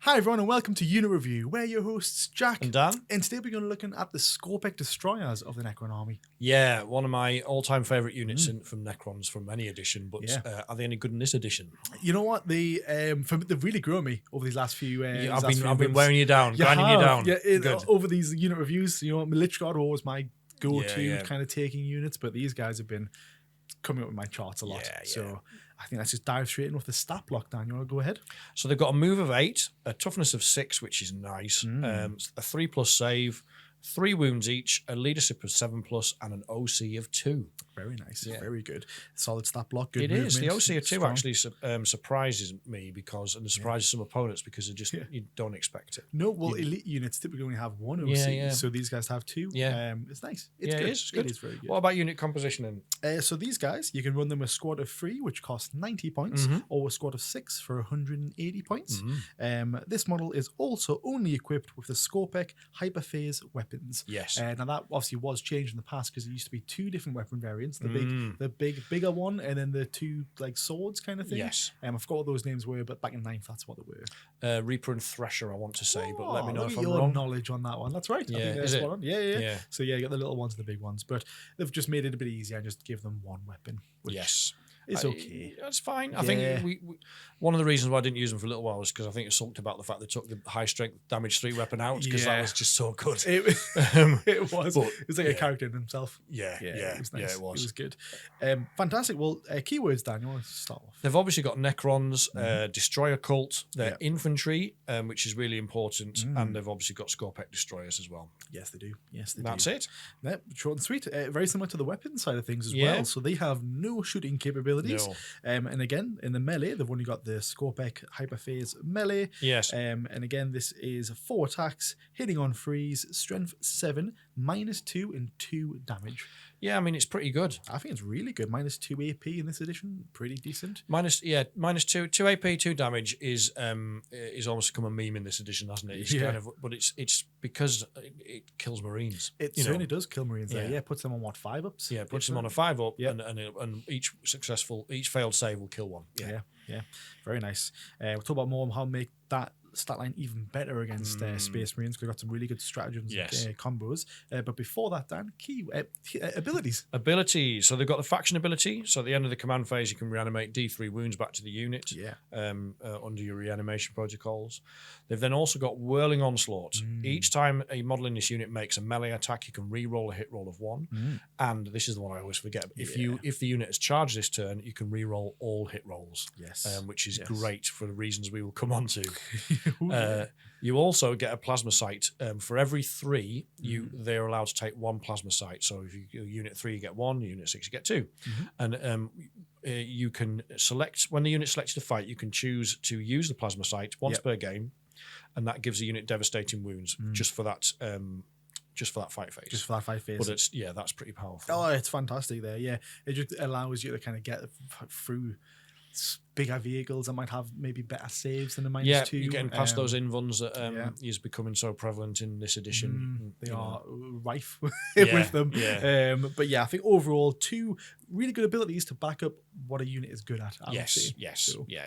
Hi everyone and welcome to Unit Review. We're your hosts Jack and Dan. And today we're going to be looking at the Skorpekh Destroyers of the Necron army. Yeah, one of my all-time favourite units from Necrons from any edition, but are they any good in this edition? You know what? They've really grown me over these last few I've been wearing you down, grinding you down. Yeah, over these unit reviews. You know, Lich God was my go-to kind of taking units, but these guys have been coming up with my charts a lot. So I think let's just dive straight in with the stat block, Dan. You want to go ahead? So they've got a move of 8, a toughness of 6, which is nice, a 3+ save, 3 wounds each, a leadership of 7+, and an OC of 2. Very nice, very good. Solid stat block. Good it movement. Is the OC of 2 strong. actually surprises me and surprises some opponents because you don't expect it. No, well, elite units typically only have 1 OC, so these guys have 2. It's nice. It's good. It is very good. What about unit composition then? So these guys, you can run them a squad of 3, which costs 90 points, or a squad of 6 for 180 points. This model is also only equipped with the Skorpekh Hyperphase weapons. Yes. Now that obviously was changed in the past because it used to be 2 different weapon variants: the bigger one, and then the 2 like swords kind of thing. Yes. I forgot what those names were, but back in 9th, that's what they were. Reaper and Thresher, I want to say, but let me know if I'm your wrong. knowledge on that one. That's right. Yeah, I think is it? Yeah. So you got the little ones and the big ones, but they've just made it a bit easier and just give them 1 weapon. Which it's okay. That's fine. I think we one of the reasons why I didn't use them for a little while was because I think it sucked about the fact they took the high strength damage 3 weapon out because that was just so good. It was. But, it was like a character in himself. It was nice. Yeah, it was. It was good. Fantastic. Well, keywords, Dan, you want to start off? They've obviously got Necrons, Destroyer Cult, their infantry, which is really important, and they've obviously got Skorpekh Destroyers as well. Yes, they do. That's it. Yep, short and sweet. Very similar to the weapon side of things as well. So they have no shooting capabilities. No. And again, in the melee, they've only got the Skorpekh Hyperphase melee. Yes. And again, this is 4 attacks, hitting on freeze, strength 7, -2, and 2 damage. Yeah, I mean, it's pretty good. I think it's really good. -2 AP in this edition, pretty decent. -2 AP, 2 damage is almost become a meme in this edition, hasn't it? It's kind of, but it's because it kills Marines. It certainly does kill Marines. There, puts them on what, 5-ups? Yeah, puts them on a 5-up, and each failed save will kill one. Yeah, very nice. We'll talk about more on how to make that stat line even better against Space Marines, because we've got some really good stratagems and combos. But before that, Dan, abilities. So they've got the faction ability. So at the end of the command phase, you can reanimate D3 wounds back to the unit under your reanimation protocols. They've then also got Whirling Onslaught. Each time a model in this unit makes a melee attack, you can re-roll a hit roll of 1. And this is the one I always forget. If the unit has charged this turn, you can re-roll all hit rolls. Which is great for the reasons we will come on to. You also get a plasma sight. For every 3, they're allowed to take 1 plasma sight. So if you unit 3, you get 1. Unit 6, you get 2. And you can select, when the unit selects to fight, you can choose to use the plasma sight once per game, and that gives the unit devastating wounds just for that. Just for that fight phase. Just for that fight phase. But it's that's pretty powerful. Oh, it's fantastic there. Yeah, it just allows you to kind of get through bigger vehicles that might have maybe better saves than a -2. You're getting past those invulns that is becoming so prevalent in this edition. They are rife with them. But I think overall 2 really good abilities to back up what a unit is good at.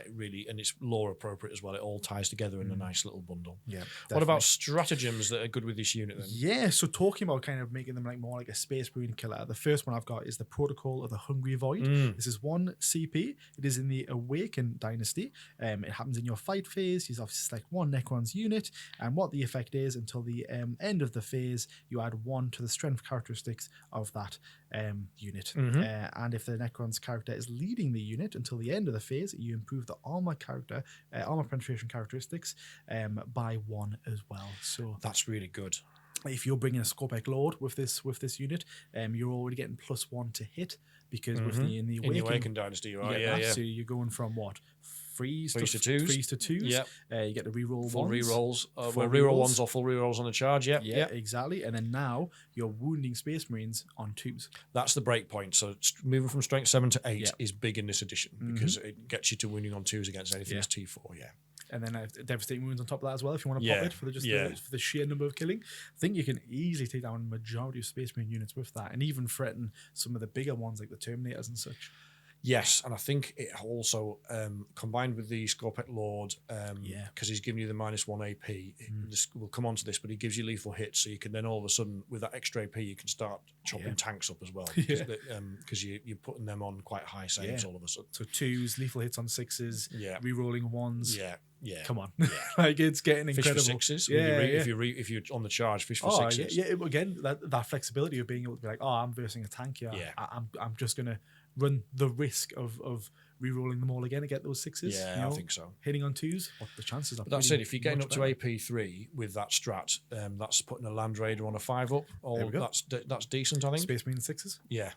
Really, and it's lore appropriate as well. It all ties together in a nice little bundle. What about stratagems that are good with this unit then? So talking about kind of making them more like a Space Marine killer, the first one I've got is the Protocol of the Hungry Void. This is 1 CP. It is in the Awaken Dynasty. It happens in your fight phase. You obviously select 1 Necron's unit, and what the effect is until the end of the phase, you add 1 to the strength characteristics of that unit. And if the Necron's character is leading the unit until the end of the phase, you improve the armor penetration characteristics by 1 as well. So that's really good. If you're bringing a Skorpekh Lord with this unit, you're already getting +1 to hit, because with in the Awaken Dynasty, right? So you're going from what? 3s to 2s. 3s to 2s. You get the reroll full ones. Rerolls. Reroll 1s or full rerolls on the charge. Exactly. And then now you're wounding Space Marines on 2s. That's the break point. So moving from strength 7 to 8 is big in this edition because it gets you to wounding on 2s against anything that's T4. And then devastating wounds on top of that as well, if you want to pop it for the sheer number of killing. I think you can easily take down a majority of Space Marine units with that, and even threaten some of the bigger ones like the Terminators and such. Yes, and I think it also combined with the Skorpekh Lord, because he's giving you the -1 AP. We'll come on to this, but he gives you lethal hits, so you can then all of a sudden, with that extra AP, you can start chopping tanks up as well, because you're putting them on quite high saves all of a sudden. So 2s, lethal hits on 6s, re-rolling 1s. Yeah. Come on. Like, it's getting incredible. Fish for 6s. If you're on the charge, fish for 6s. Yeah. Again, that flexibility of being able to be like, I'm versing a tank here. Yeah. I'm just gonna run the risk of re-rolling them all again to get those 6s. Yeah, I think so. Hitting on 2s, what the chances are. But that's it. If you're getting up to AP3 with that strat, that's putting a Land Raider on a 5 up. That's decent, I think. Space Marine 6s. Yeah.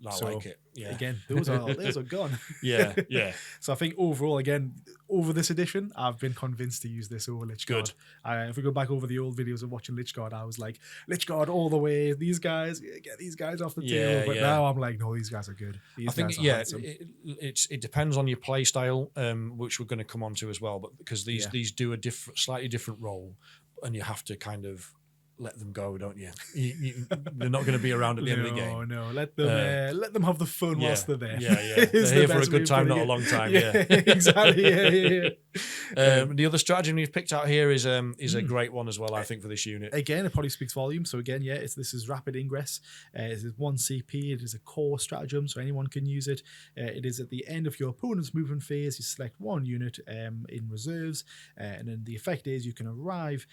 I like it. Yeah. Again, those are gone. Yeah. So I think overall, again, over this edition, I've been convinced to use this over Lich Guard. If we go back over the old videos of watching Lich Guard, I was like, Lich Guard all the way. These guys, get these guys off the table. But now I'm like, no, these guys are good. I think it depends on your play style, which we're going to come on to as well. But because these do a slightly different role, and you have to kind of let them go, don't you? They're not going to be around at the end of the game. No, let them have the fun whilst they're there. Yeah. They're here for a good time, not a long time. Yeah, exactly. The other stratagem you've picked out here is a great one as well, I think, for this unit. Again, it probably speaks volumes. So again, this is rapid ingress. It is 1 CP. It is a core stratagem, so anyone can use it. It is at the end of your opponent's movement phase. You select 1 unit in reserves, and then the effect is you can arrive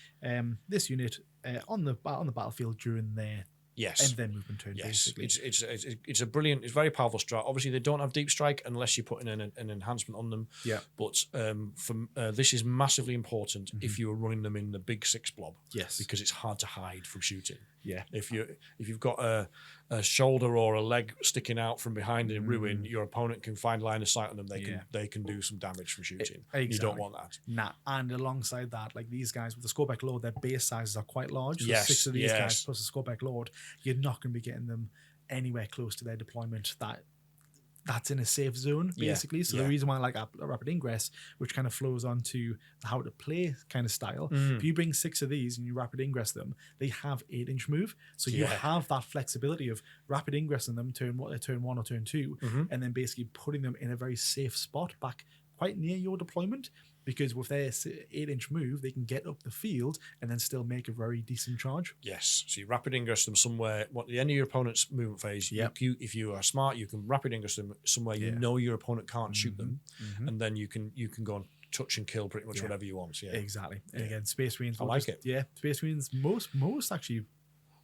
this unit on the battlefield during their end of their movement turn. Basically, it's a brilliant, it's very powerful strat. Obviously, they don't have deep strike unless you're putting an enhancement on them. Yeah, but this is massively important if you are running them in the big 6 blob. Yes, because it's hard to hide from shooting. Yeah, if you've got a shoulder or a leg sticking out from behind a ruin, your opponent can find line of sight on them. They can do some damage from shooting. Exactly. You don't want that. Nah, and alongside that, like these guys with the Skorpekh Lord, their base sizes are quite large. So 6 of these guys plus the Skorpekh Lord, you're not going to be getting them anywhere close to their deployment. That's in a safe zone, basically. So the reason why I like a rapid ingress, which kind of flows onto the how to play kind of style, if you bring 6 of these and you rapid ingress them, they have 8-inch move. So you have that flexibility of rapid ingressing them turn 1 or turn 2, and then basically putting them in a very safe spot back quite near your deployment. Because with their 8-inch move, they can get up the field and then still make a very decent charge. Yes. So you rapid ingress them somewhere at the end of your opponent's movement phase. If you are smart, you can rapid ingress them somewhere you know your opponent can't shoot them, and then you can go and touch and kill pretty much whatever you want. Yeah, exactly. And again, Space Marines. I like it. Yeah, Space Marines most actually.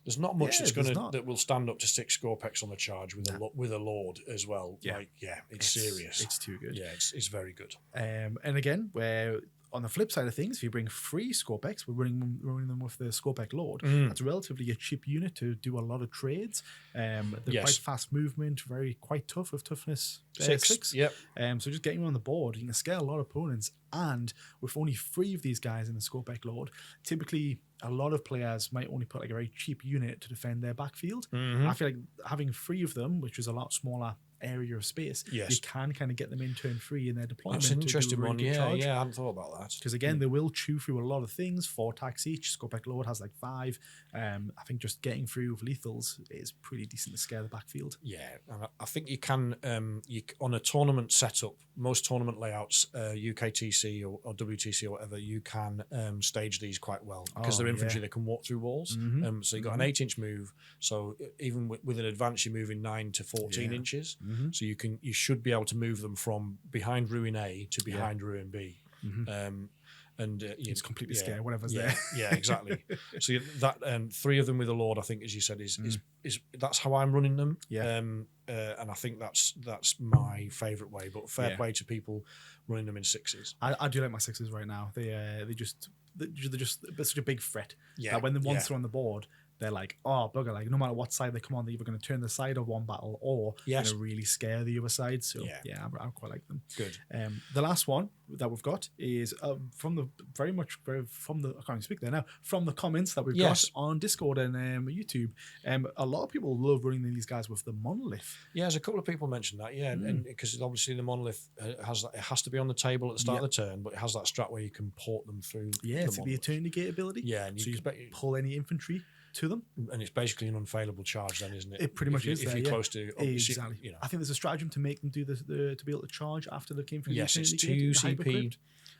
There's not much that will stand up to 6 Skorpechs on the charge with a Lord as well. Yeah, it's serious. It's too good. Yeah, it's very good. And again, where on the flip side of things, if you bring 3 Skorpechs, we're running them with the Skorpekh Lord. That's relatively a cheap unit to do a lot of trades. They're quite fast movement, quite tough with toughness 6. Yep. So just getting them on the board, you can scale a lot of opponents. And with only 3 of these guys in the Skorpekh Lord, typically a lot of players might only put like a very cheap unit to defend their backfield. I feel like having 3 of them, which is a lot smaller area of space, you can kind of get them in turn 3 in their deployment. That's an interesting one. Yeah, I hadn't thought about that. Because again, they will chew through a lot of things. 4 attacks each. Skorpekh Lord has like 5. I think just getting through with lethals is pretty decent to scare the backfield. Yeah, and I think you can on a tournament setup, most tournament layouts, UKTC or WTC or whatever, you can stage these quite well because they're infantry. They can walk through walls. So you got an 8-inch move. So even with an advance, you're moving 9 to 14 inches. So you should be able to move them from behind ruin A to behind ruin B. And it's completely scary, whatever's there. Yeah, exactly. So that 3 of them with a Lord, I think, as you said, is that's how I'm running them. Yeah. And I think that's my favourite way. But fair play to people running them in 6s. I do like my 6s right now. They're just such a big threat. Yeah. That when once they're on the board, they're like, oh, bugger, like no matter what side they come on, they're either going to turn the side of one battle or going to really scare the other side. So I quite like them. Good. The last one that we've got is from the comments that we've got on Discord and YouTube. A lot of people love running these guys with the monolith. Yeah, there's a couple of people mentioned that. Yeah, and because obviously the monolith has to be on the table at the start of the turn, but it has that strat where you can port them through. Yeah, it's the Eternity Gate ability. Yeah, and so you pull any infantry. to them. And it's basically an unfailable charge, then, isn't it? It pretty much is. If you're close to, exactly. you know. I think there's a stratagem to make them do to be able to charge after they came through. Yes, the it's Eternity 2 Gate, CP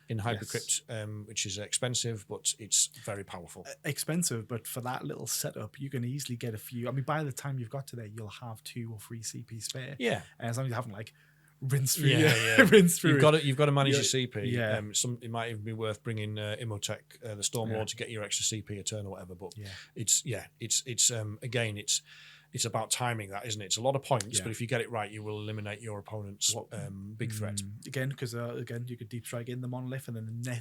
in Hypercrypt, which is expensive, but it's very powerful. Expensive, but for that little setup, you can easily get a few. I mean, by the time you've got to there, you'll have 2 or 3 CP spare. Yeah, as long as you haven't like rinse through. Rinse through. You've got to manage your CP. Yeah. It might even be worth bringing Imhotech, the Stormlord, to get your extra CP a turn or whatever. But it's again, it's about timing, that, isn't it? It's a lot of points, but if you get it right, you will eliminate your opponent's big threat. Again, because you could deep strike in the monolith, and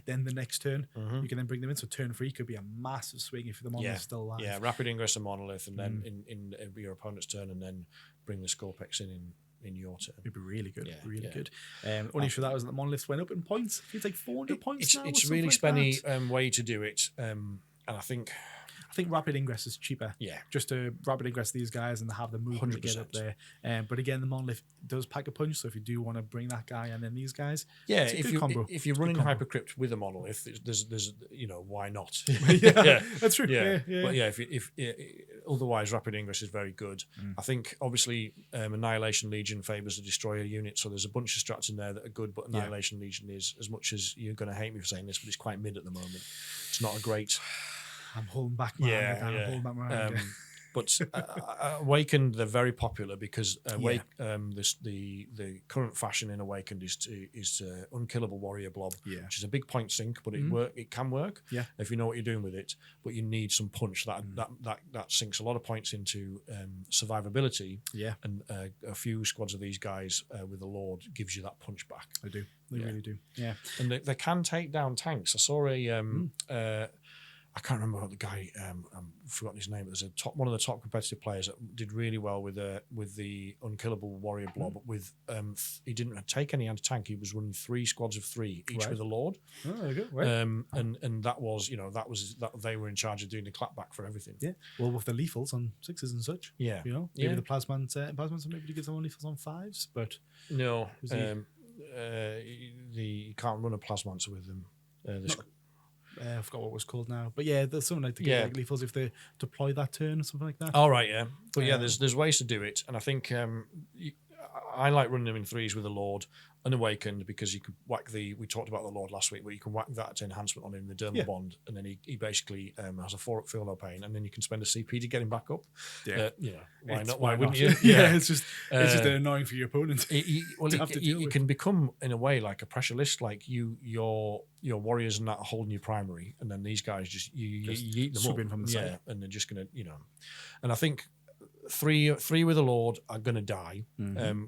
then the next turn you can then bring them in. So turn 3 could be a massive swing if the monolith's still alive. Yeah, rapid ingress and monolith, and then in your opponent's turn, and then bring the Skorpekh in your turn. It'd be really good, really good. Only issue that was that the monoliths went up in points. It's like 400 points now. It's really spenny way to do it, and I think rapid ingress is cheaper. Yeah, just to rapid ingress these guys and have the movement to get up there. But again, the monolith does pack a punch. So if you do want to bring that guy and then these guys, if you're running Hypercrypt with a monolith, there's why not? That's true. Yeah. But if otherwise, rapid ingress is very good. I think obviously Annihilation Legion favors the Destroyer unit, so there's a bunch of strats in there that are good. But Annihilation Legion is, as much as you're going to hate me for saying this, but it's quite mid at the moment. It's not a great. I'm holding back my hand. I'm holding back my hand. But Awakened, they're very popular because the current fashion in Awakened is unkillable warrior blob, which is a big point sink, but it can work if you know what you're doing with it. But you need some punch. That sinks a lot of points into survivability. Yeah, and a few squads of these guys with the Lord gives you that punch back. They do. They really do. Yeah, and they can take down tanks. I saw I can't remember what the guy. I've forgotten his name. But there's one of the top competitive players that did really well with the unkillable warrior blob. With he didn't take any anti-tank. He was running 3 squads of 3, each with a Lord. Oh, there you go. Right. And that was they were in charge of doing the clapback for everything. Yeah. Well, with the lethals on 6s and such. Yeah. Maybe the plasmans maybe to get some lethals on 5s, but no. You can't run a plasmancer with them. I forgot what it was called now, but there's something like to get like lethals if they deploy that turn or something like that. All right, but there's ways to do it, and I think I like running them in 3s with the Lord and Awakened because you can whack we talked about the Lord last week, where you can whack that enhancement on him, the Dermal Bond, and then he basically has a 4-up feel no pain, and then you can spend a CP to get him back up. Why not? Why wouldn't you? It's just annoying for your opponent. You can become in a way like a pressure list, like your warriors and that are holding your primary, and then these guys just eat them up from the side. And they're just gonna and I think 3 with a Lord are going to die.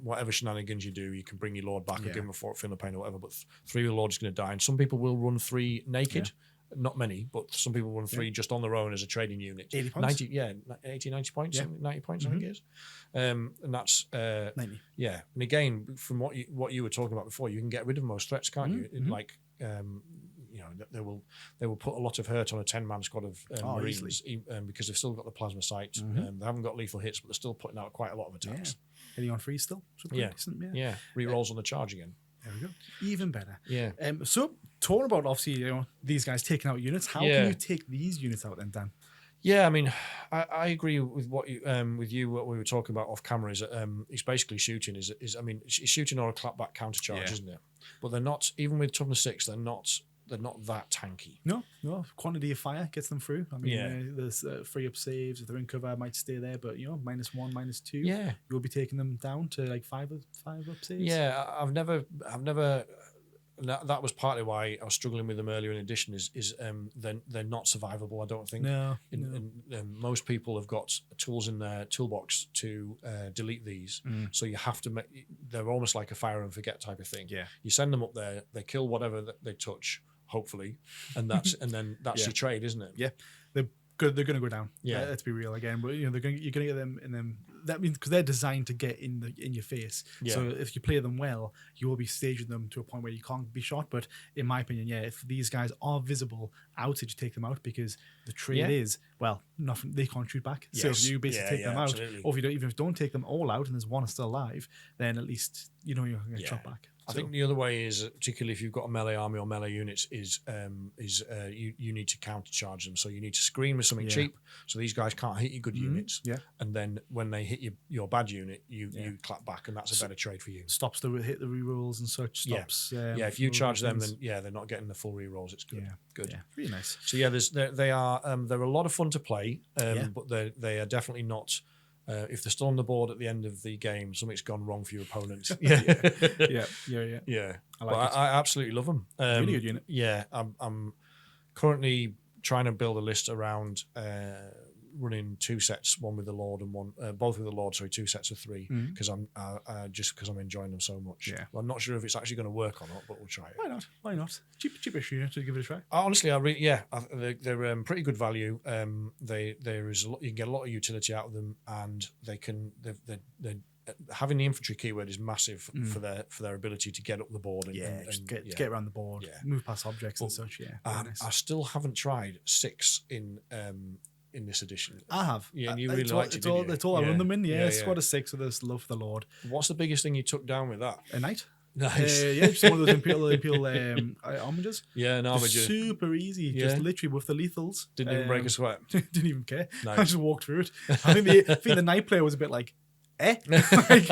Whatever shenanigans you do, you can bring your Lord back or give him a 4-up feel no pain or whatever, but 3 with a Lord is going to die. And some people will run 3 naked. Not many, but some people run 3 just on their own as a trading unit. 80 points? 90 points, 90 points, I think it is. And that's 90. Yeah. And again, from what you were talking about before, you can get rid of most threats, can't you? Like they will put a lot of hurt on a 10-man squad of Marines because they've still got the plasma sight. They haven't got lethal hits, but they're still putting out quite a lot of attacks. Hitting on 3 still. Decent, Re-rolls on the charge again. There we go. Even better. Yeah. So talking about obviously these guys taking out units, how can you take these units out then, Dan? Yeah, I mean, I agree with what you what we were talking about off camera. Is it's basically shooting. Is it's shooting or a clapback counter charge, isn't it? But they're not, even with toughness 6, they're not that tanky. No. Quantity of fire gets them through. I mean, there's 3-up saves. If they're in cover, might stay there. But -1, -2, you'll be taking them down to like 5-up saves. Yeah, I've never. That was partly why I was struggling with them earlier in edition. Is they're not survivable. I don't think. No. Most people have got tools in their toolbox to delete these. So you have to make. They're almost like a fire and forget type of thing. Yeah. You send them up there. They kill whatever they touch. Hopefully, and then that's your trade, isn't it? Yeah. They're going to go down. Yeah, let's be real again. But you're going to get them in them. That means because they're designed to get in your face. Yeah. So if you play them well, you will be staging them to a point where you can't be shot. But in my opinion, if these guys are visible, I would say you take them out because the trade is nothing. They can't shoot back. Yes. So if you basically take them out, or if you don't take them all out and there's one still alive, then at least you're going to get shot back. I think the other way is, particularly if you've got a melee army or melee units, is you need to countercharge them. So you need to screen with something cheap, so these guys can't hit your good units. Yeah. And then when they hit your bad unit, you clap back, and that's a better trade for you. Stops the hit the rerolls and such. Stops. Yeah, if you charge them, then they're not getting the full rerolls. It's good. Yeah. Good. Yeah. Really nice. So yeah, they're a lot of fun to play, but they are definitely not. If they're still on the board at the end of the game, something's gone wrong for your opponent. Yeah. I absolutely love them. Really good unit. Yeah, I'm currently trying to build a list around running 2 sets, one with the Lord and one, both with the Lord. Sorry, 2 sets of 3, because I'm just because I'm enjoying them so much. Yeah, well, I'm not sure if it's actually going to work or not, but we'll try it. Why not? Cheapish unit to give it a try. Honestly, they're pretty good value. There is you can get a lot of utility out of them, and they're having the infantry keyword is massive for their ability to get up the board and get around the board, move past objects and such. Nice. I still haven't tried 6 in this edition. I have. Yeah, and you really liked it. It's all I run them in. Yeah, squad of 6 with this love for the Lord. What's the biggest thing you took down with that? A knight. Nice. Just one of those imperial armigers. Yeah, an armiger. Super easy. Just literally with the lethals. Didn't even break a sweat. Didn't even care. Nice. I just walked through it. I think the knight player was a bit like, like,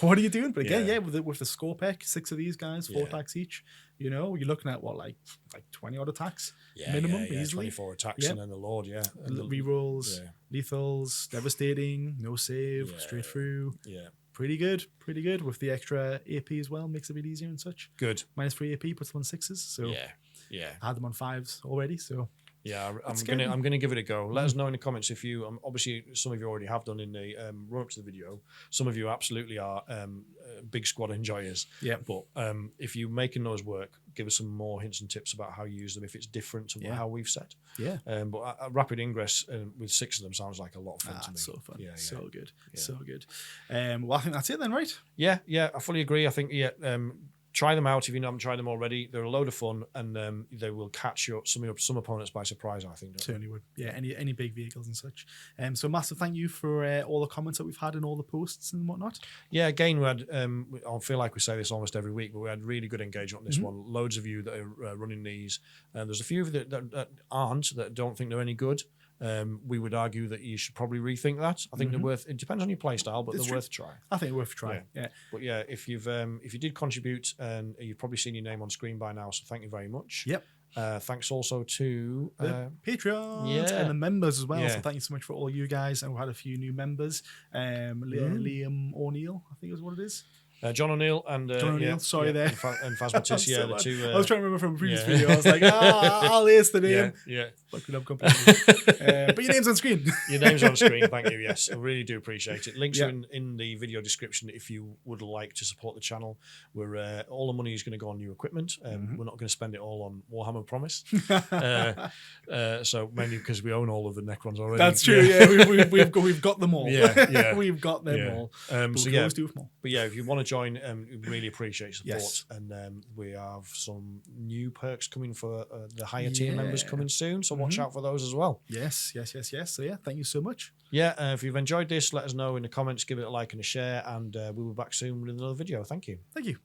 what are you doing? But again, with the Skorpekh, 6 of these guys, 4 attacks each. You know, you're looking at what, like 20 odd attacks minimum, easily. 24 attacks, and then the Lord, rerolls, lethals, devastating, no save, straight through. Yeah, pretty good with the extra AP as well. Makes it a bit easier and such. Good. -3 AP puts them on 6s. So yeah, I had them on 5s already. So. Yeah, I'm gonna give it a go. Let us know in the comments if you obviously some of you already have done in the run up to the video. Some of you absolutely are big squad enjoyers. Yeah. But if you're making those work, give us some more hints and tips about how you use them if it's different to how we've set. Yeah. But a rapid ingress with 6 of them sounds like a lot of fun to me. So fun. Yeah. So good. Yeah. So good. Well, I think that's it then, right? Yeah. I fully agree. I think try them out if you haven't tried them already. They're a load of fun, and they will catch some opponents by surprise, I think. Certainly would. Yeah, any big vehicles and such. So massive thank you for all the comments that we've had and all the posts and whatnot. Yeah, again, we had, I feel like we say this almost every week, but we had really good engagement on this one. Loads of you that are running these. There's a few that aren't, that don't think they're any good. We would argue that you should probably rethink that. I think they're worth. It depends on your play style, but they're worth a try. I think worth a try. Yeah. But yeah, if you did contribute, and you've probably seen your name on screen by now, so thank you very much. Yep. Thanks also to the Patreons and the members as well. So thank you so much for all you guys. And we had a few new members. Liam O'Neill, I think is what it is. John O'Neill and John O'Neill, sorry, and Phasmatis, the two. I was trying to remember from a previous video. I was like, I'll ace the name. Yeah. Fucking up completely. But your name's on screen. Your name's on screen. Thank you. Yes, I really do appreciate it. Links are in the video description if you would like to support the channel. We're all the money is going to go on new equipment. We're not going to spend it all on Warhammer, promise. So mainly because we own all of the Necrons already. That's true. Yeah, we've got them all. Yeah. We've got them all. So yeah, but yeah, if you want to join, we really appreciate support, and we have some new perks coming for the higher tier members coming soon. So watch out for those as well. Yes. So yeah, thank you so much. Yeah, if you've enjoyed this, let us know in the comments. Give it a like and a share, and we'll be back soon with another video. Thank you.